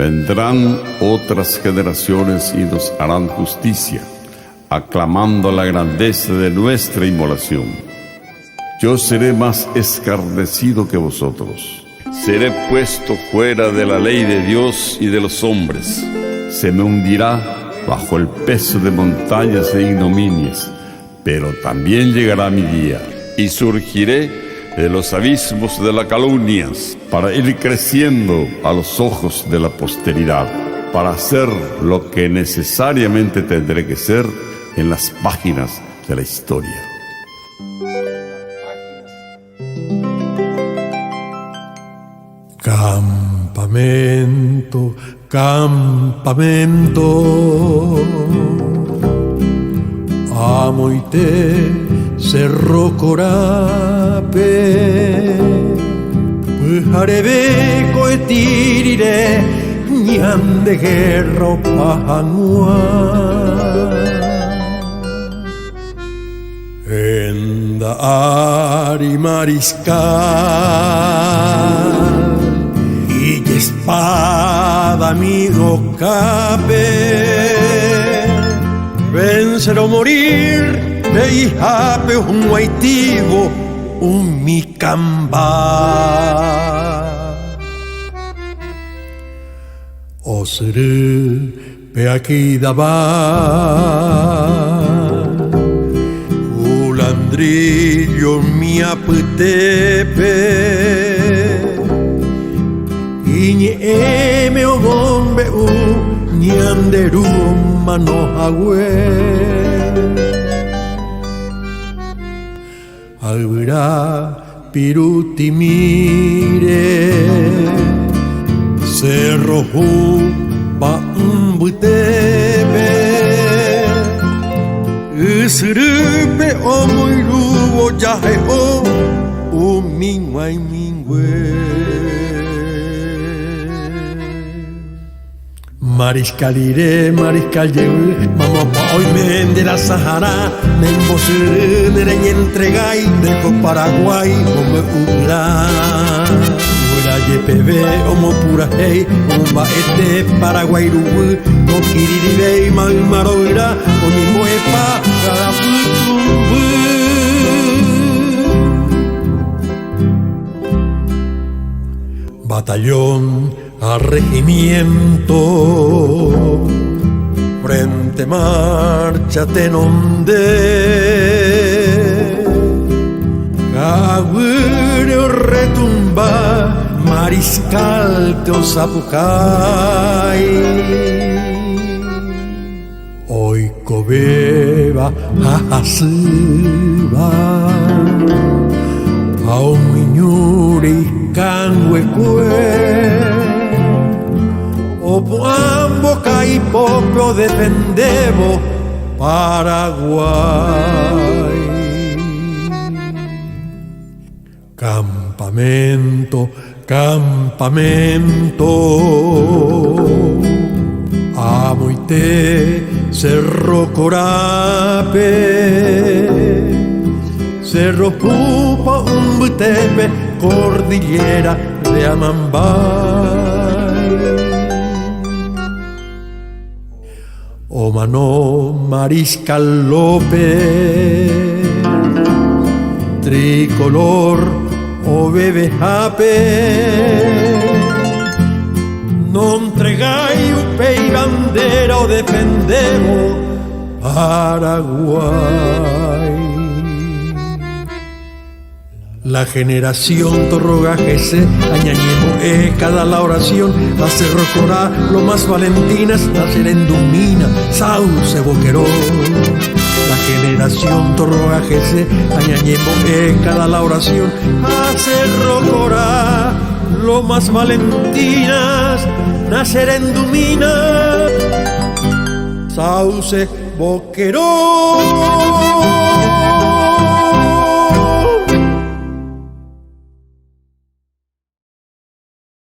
Vendrán otras generaciones y nos harán justicia, aclamando la grandeza de nuestra inmolación. Yo seré más escarnecido que vosotros. Seré puesto fuera de la ley de Dios y de los hombres. Se me hundirá bajo el peso de montañas e ignominias, pero también llegará mi día, y surgiré de los abismos de las calumnias, para ir creciendo a los ojos de la posteridad, para hacer lo que necesariamente tendré que ser en las páginas de la historia. Campamento, campamento, Amoite, Cerro Corape, Pujarebe, Coetirire, Ñan de Guerra, Pajanua. Enda Ari Mariscal y espada amigo cape, vencer o morir de Ijape un guaitivo un micamba. O seré pe aquí daba Ulandrillo mi aputepe Iñe o bombe u ñanderu manojagüe Albira piruti mire Cerro pa umbutebe Usurupe o muy rubo yaje o mingwai mingwe Mariscal iré, mariscal llevé, mamá hoy me de la Sahara, Nembo seré, y entregai, dejo Paraguay, como ubirá. Fuera YPB, homo pura hey, bomba Paraguay rubu, no kiriribe, mal maroira, o ni muepa, caraputumbu. Batallón a regimiento, frente marcha tenonde, cagüero retumba, mariscal te osapucay. Hoy cobeba jajasuba, a un miñure y canhuecue. Boca y poplo defendemos Paraguay. Campamento, campamento, Amoite, Cerro Corape, Cerro Pupa, Umbutepe, Cordillera de Amambay. O mano Mariscal López, tricolor o bebe jape, no entregai upe y bandera o defendemos Paraguay. La generación torrogajese, añañemo cada la oración, la cerro corá, lo más valentinas, la serendumina, sauce boquerón. La generación torrogajese, añañemo cada la oración, la cerro corá, lo más valentinas, la serendumina, sauce boquerón.